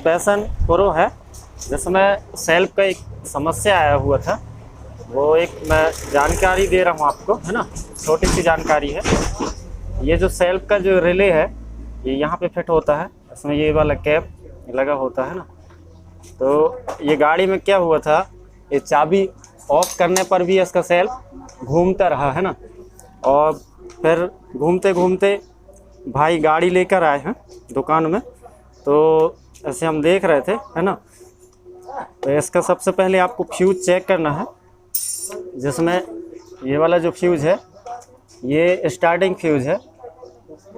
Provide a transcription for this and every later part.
Passion pro है, जिसमें self का एक समस्या आया हुआ था, वो एक मैं जानकारी दे रहा हूँ आपको, है ना। छोटी सी जानकारी है। ये जो सेल्फ का जो रिले है, ये यहाँ पे फिट होता है, इसमें ये वाला कैप लगा होता है ना। तो ये गाड़ी में क्या हुआ था, ये चाबी ऑफ करने पर भी इसका सेल्फ घूमता रहा, है ना। और फिर घूमते घूमते भाई गाड़ी लेकर आए हैं दुकान में, तो ऐसे हम देख रहे थे, है ना। तो इसका सबसे पहले आपको फ्यूज चेक करना है, जिसमें ये वाला जो फ्यूज है ये स्टार्टिंग फ्यूज है।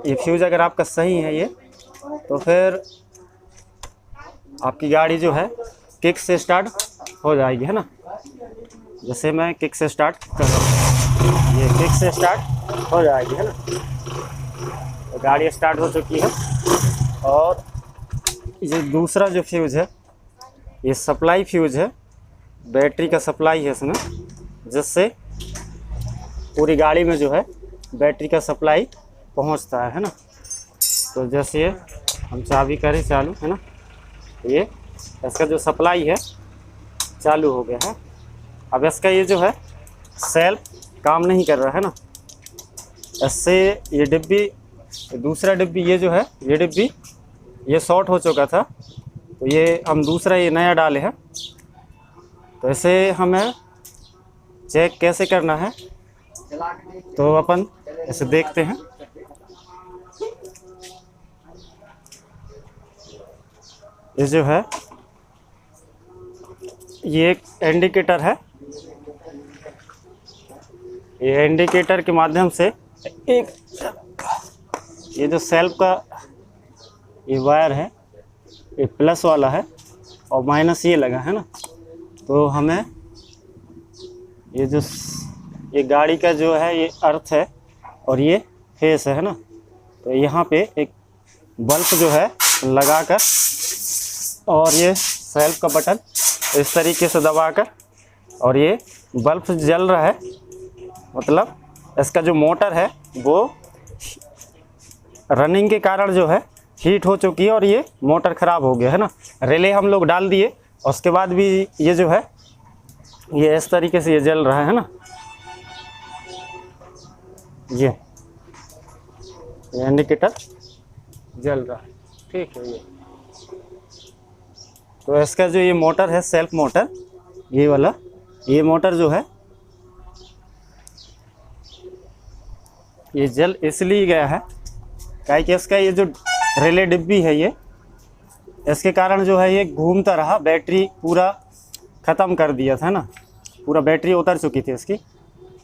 ये फ्यूज अगर आपका सही है ये, तो फिर आपकी गाड़ी जो है किक से स्टार्ट हो जाएगी, है ना। जैसे मैं किक से स्टार्ट कर रहा हूँ, ये किक से स्टार्ट हो जाएगी, है ना। तो गाड़ी स्टार्ट हो चुकी है। और ये दूसरा जो फ्यूज है, ये सप्लाई फ्यूज है, बैटरी का सप्लाई है इसमें, जिससे पूरी गाड़ी में जो है बैटरी का सप्लाई पहुंचता है ना। तो जैसे हम चाबी करें चालू, है ना, ये इसका जो सप्लाई है चालू हो गया है। अब इसका ये जो है सेल्फ काम नहीं कर रहा है ना। इससे ये डिब्बी, दूसरा डिब्बी, ये जो है ये डिब्बी ये शॉर्ट हो चुका था, तो ये हम दूसरा ये नया डाले हैं। तो इसे हमें चेक कैसे करना है, तो अपन इसे देखते हैं। ये जो है ये एक इंडिकेटर है, ये इंडिकेटर के माध्यम से एक ये जो सेल्फ का ये वायर है, ये प्लस वाला है और माइनस ये लगा है ना। तो हमें ये जो ये गाड़ी का जो है ये अर्थ है और ये फेस है ना। तो यहाँ पे एक बल्ब जो है लगाकर और ये सेल्फ का बटन इस तरीके से दबाकर, और ये बल्ब जल रहा है, मतलब इसका जो मोटर है वो रनिंग के कारण जो है हीट हो चुकी है और ये मोटर ख़राब हो गया है ना। रिले हम लोग डाल दिए, उसके बाद भी ये जो है ये इस तरीके से ये जल रहा है ना। ये इंडिकेटर जल रहा है, ठीक है। तो इसका जो ये मोटर है, सेल्फ मोटर, ये वाला ये मोटर जो है ये जल इसलिए गया है कि इसका ये जो रिले डिब्बी है ये, इसके कारण जो है ये घूमता रहा, बैटरी पूरा ख़त्म कर दिया था ना, पूरा बैटरी उतर चुकी थी इसकी।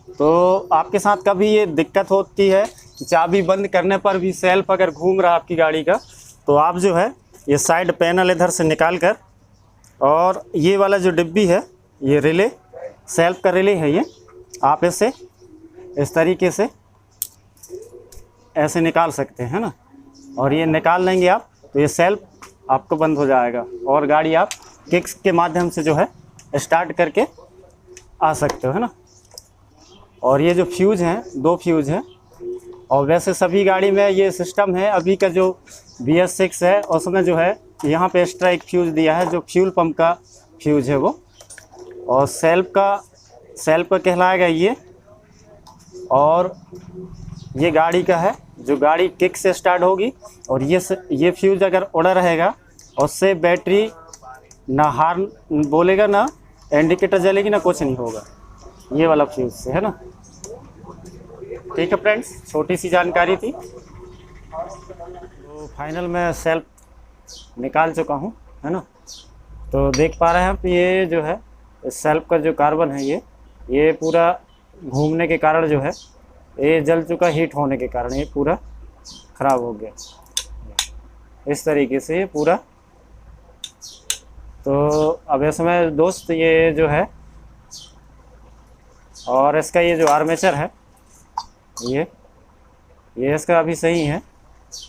तो आपके साथ कभी ये दिक्कत होती है कि चाबी बंद करने पर भी सेल्फ अगर घूम रहा आपकी गाड़ी का, तो आप जो है ये साइड पैनल इधर से निकाल कर, और ये वाला जो डिब्बी है ये रिले, सेल्फ का रिले है ये, आप इसे इस तरीके से ऐसे निकाल सकते हैं ना। और ये निकाल लेंगे आप तो ये सेल्फ आपको बंद हो जाएगा और गाड़ी आप किक्स के माध्यम से जो है स्टार्ट करके आ सकते हो, है ना। और ये जो फ्यूज़ हैं, 2 फ्यूज़ हैं, और वैसे सभी गाड़ी में ये सिस्टम है। अभी का जो BS6 है उसमें जो है यहाँ पे एक्स्ट्रा एक फ्यूज़ दिया है, जो फ्यूल पंप का फ्यूज़ है वो, और सेल्फ का कहलाएगा ये। और ये गाड़ी का है, जो गाड़ी किक से स्टार्ट होगी, और ये फ्यूज़ अगर उड़ा रहेगा उससे बैटरी ना हार्न बोलेगा, ना इंडिकेटर जलेगी, ना कुछ नहीं होगा, ये वाला फ्यूज़ से, है ना। ठीक है फ्रेंड्स, छोटी सी जानकारी थी। तो फाइनल में सेल्फ निकाल चुका हूँ, है ना। तो देख पा रहे हैं आप, ये जो है सेल्फ का जो कार्बन है ये पूरा घूमने के कारण जो है ये जल चुका, हीट होने के कारण ये पूरा ख़राब हो गया इस तरीके से ये पूरा। तो अब इसमें दोस्त ये जो है, और इसका ये जो आर्मेचर है ये इसका अभी सही है,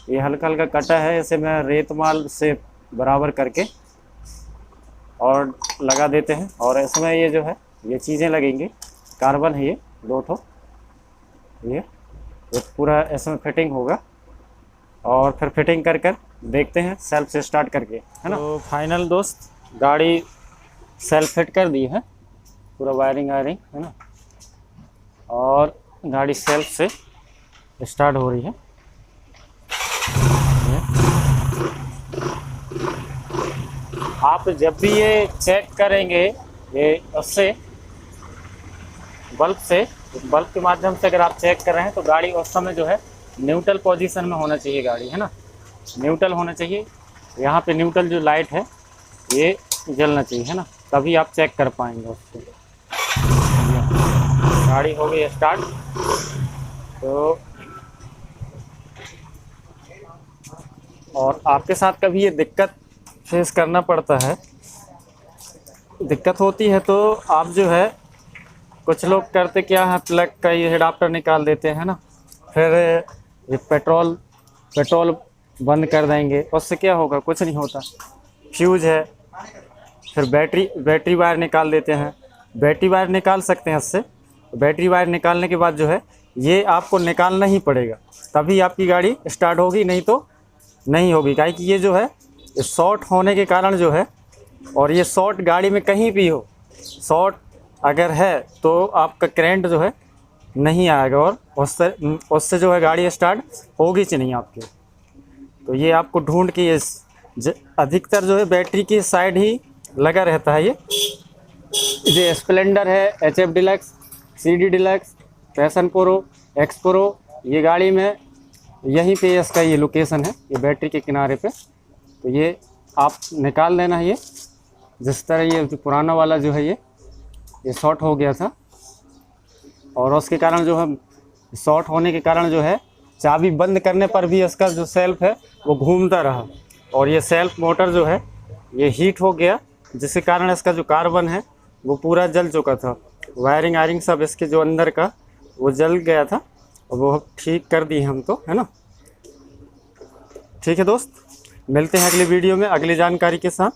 ये हल्का हल्का कटा है, इसे मैं रेतमाल से बराबर करके और लगा देते हैं। और इसमें ये जो है ये चीज़ें लगेंगी, कार्बन है ये 2 ठो, ये पूरा इसमें फिटिंग होगा, और फिर फिटिंग कर देखते हैं सेल्फ से स्टार्ट करके, है ना। तो फाइनल दोस्त गाड़ी सेल्फ फिट कर दी है, पूरा वायरिंग आयरिंग, है ना, और गाड़ी सेल्फ से स्टार्ट हो रही है। आप जब भी ये चेक करेंगे ये उससे बल्ब के माध्यम से अगर आप चेक कर रहे हैं तो गाड़ी उस समय जो है न्यूट्रल पोजीशन में होना चाहिए गाड़ी, है ना, न्यूट्रल होना चाहिए। यहाँ पे न्यूट्रल जो लाइट है ये जलना चाहिए, है ना, तभी आप चेक कर पाएंगे उससे। गाड़ी हो गई स्टार्ट। तो और आपके साथ कभी ये दिक्कत फेस करना पड़ता है, दिक्कत होती है, तो आप जो है कुछ लोग करते क्या है, प्लग का ये एडाप्टर निकाल देते हैं ना, फिर ये पेट्रोल बंद कर देंगे, उससे क्या होगा, कुछ नहीं होता। फ्यूज है, फिर बैटरी वायर निकाल देते हैं, बैटरी वायर निकाल सकते हैं इससे। बैटरी वायर निकालने के बाद जो है ये आपको निकालना ही पड़ेगा, तभी आपकी गाड़ी स्टार्ट होगी, नहीं तो नहीं होगी। काहे कि ये जो है शॉर्ट होने के कारण जो है, और ये शॉर्ट गाड़ी में कहीं भी हो, शॉर्ट अगर है तो आपका करंट जो है नहीं आएगा, और उससे जो है गाड़ी स्टार्ट होगी कि नहीं आपकी। तो ये आपको ढूंढ के अधिकतर जो है बैटरी की साइड ही लगा रहता है। ये स्प्लेंडर है, HF deluxe, CD deluxe, passion pro, x pro, ये गाड़ी में यहीं पे इसका ये लोकेशन है, ये बैटरी के किनारे पे। तो ये आप निकाल लेना है। ये जिस तरह ये जो पुराना वाला जो है ये शॉर्ट हो गया था, और उसके कारण जो है शॉर्ट होने के कारण जो है चाबी बंद करने पर भी इसका जो सेल्फ है वो घूमता रहा, और ये सेल्फ मोटर जो है ये हीट हो गया, जिसके कारण इसका जो कार्बन है वो पूरा जल चुका था। वायरिंग आयरिंग सब इसके जो अंदर का वो जल गया था, और वो ठीक कर दी हम तो, है ना। ठीक है दोस्त, मिलते हैं अगले वीडियो में अगली जानकारी के साथ।